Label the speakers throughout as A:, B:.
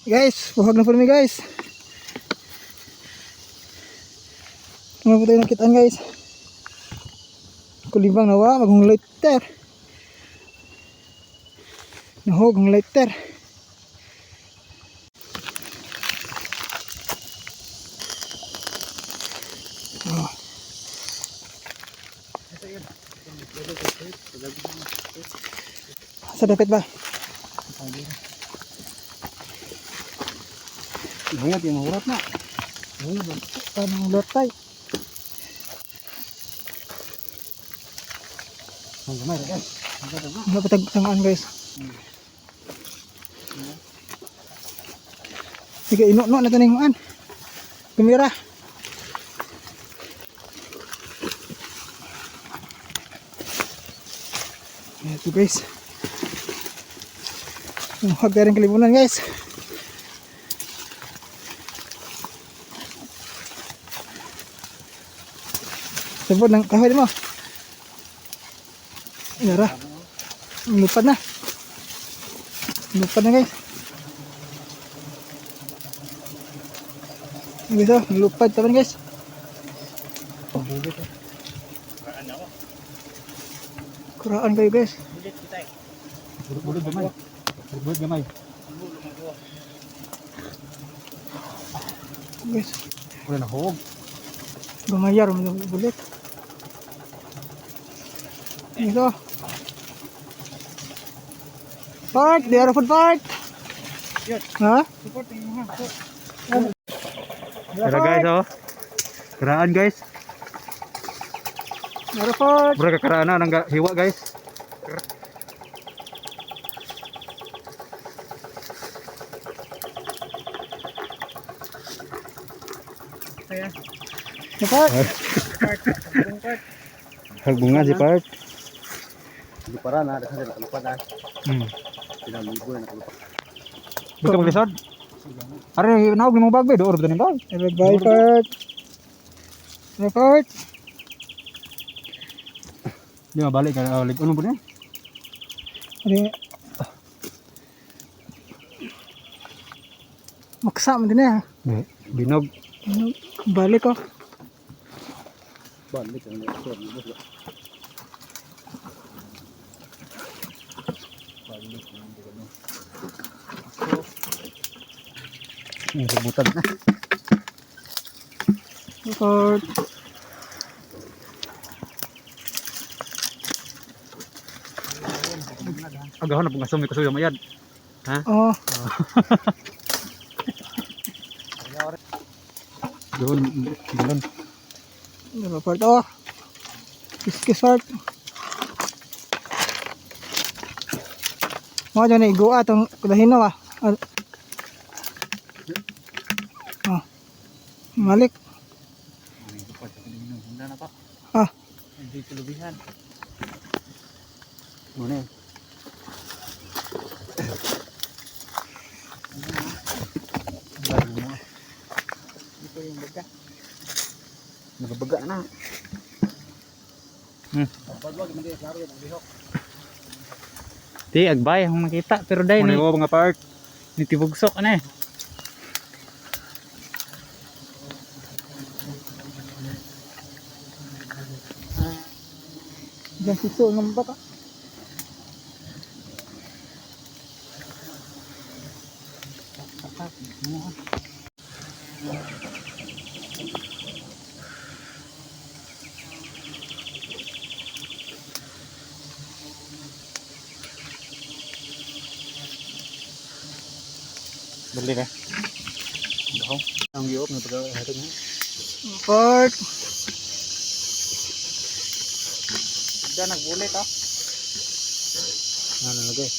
A: Guys, buhag na po namin guys. Ano po tayo nakitaan guys? Kulimbang nawa, maghong lighter. Nahog ang lighter. Oh. Sa dapat ba?
B: Banyak yang murah nak.
A: Tanong lotay.
B: Gamay guys.
A: Ano pa tangaan guys? Sige, ino-no na taningan. Kamera. Ito guys. Huwag tayo rin kalibunan guys. Sabot ng kahoy mo. Yara. Lupad na. Lupad na guys. Guys oh, lupad taman guys. Kuraan kayo guys.
B: Bulut gamay. Bulut gamay.
A: Guys,
B: Udah nahog.
A: gumayar mo yung bulit. Ito. Part, di ara food part. Ha?
B: Support yung mga. Tara guys oh. Keraan guys.
A: Ara part.
B: Mura kakaraan na nang hiwa guys.
A: Kaya. Part.
B: Halbungan si Part.
C: Hindi para na, kasi lupa na. Pinalibo na nakalupa.
B: Gusto mo lisod? Are naog ni mo bag be, door ni bag.
A: Bye part. Ara part.
B: Di mabalik ka balik. Ano po niya?
A: Ari. Maksa man din eh.
B: Binog.
A: Ano? Balik ko.
C: Balik ang nagsuot.
B: Sebutan na.
A: Record.
B: Agahon na pong asumi ko suyo mayad. Ha?
A: Oh,
B: Doon, doon.
A: Ara part oh. Kiskis part. Mo dyan na igua itong kulahin na ah. Oh. Malik. Ah.
B: Hindi tulubihan. Muna eh.
A: Ito yung baga.
B: Nagabaga na. Di agbay ang makita pero dai ni mga part ni tibugsok ana eh.
A: Diyan siso ng bata.
B: Dali na. Bahaw. Ang giop na taga hatag na.
A: Part.
B: Diyan nagbulit ah. Ano lagay?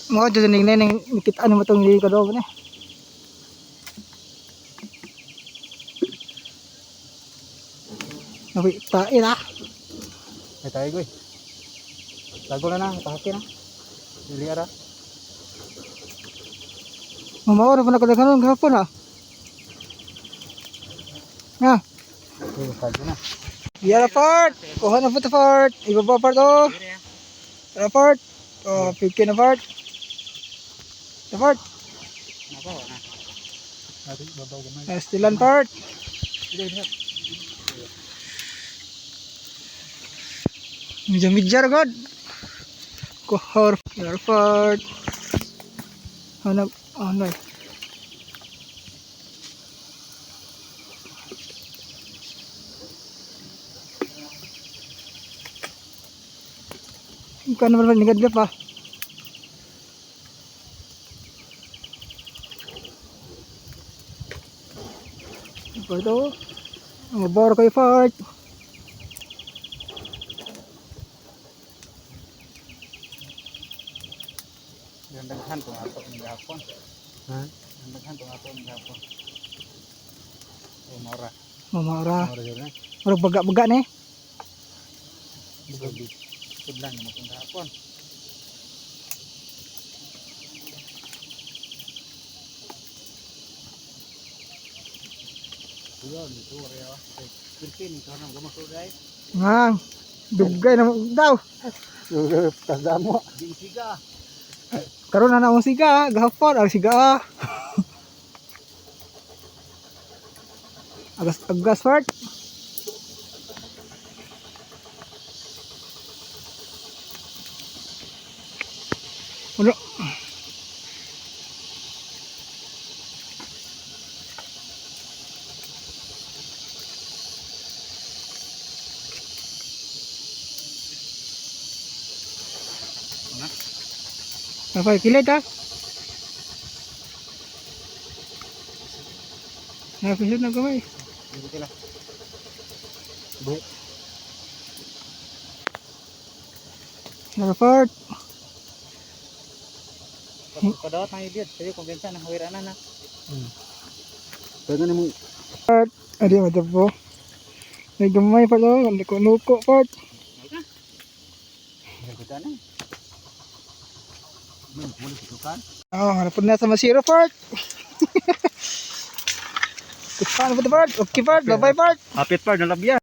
A: Mo dyan ning neng nikitaan mo tong hindi ka daw na. Nabi tain ah.
B: Ay tayo goy. Tago na, pahaki na. Dili ara.
A: Mamaw na pa nakadaganon gahapon ah. Nga.
B: Tago na.
A: Yara part. Kuha na po ito part. Ibaba part oh. Yara part. Oh, pigkin na part. Part.
B: Nako na. Ari babaw gamay.
A: Stilan part. Medyo god. Kohor part. Hanap ano. Kan naman nigad pa. Apa itu? Ngebor kayak fart.
B: Gandaghan ko ato ng gapon.
C: Ha?
B: Gandaghan ko ato ng gapon. Oh, mora.
A: Mamara.
C: Mura dyan eh.
A: Orang baga-baga nih.
B: Sudlan mo kung gapon.
C: Yun, ito rin. Pilpin, ito nang gumasulay.
A: Ngang. Dugay na daw.
C: Tanda mo. Ginsiga.
A: Karon na akong siga, gahapon ang siga. Agas fart. Ulo. Apa kilit ah? Napisod na kamay.
C: Dito lang.
A: Nakapart.
B: Padawat na idiot. Sabi kumpensa ng hawiranan na.
C: Pwede na mo.
A: Adi mata po. Nagdumay pa daw, nuko part.
C: Kita na. Boleh tutukan.
A: Oh, harapon na sa masiro part. Paano po ito part? Okay part, bye-bye part.
C: Apit pa, nalabya.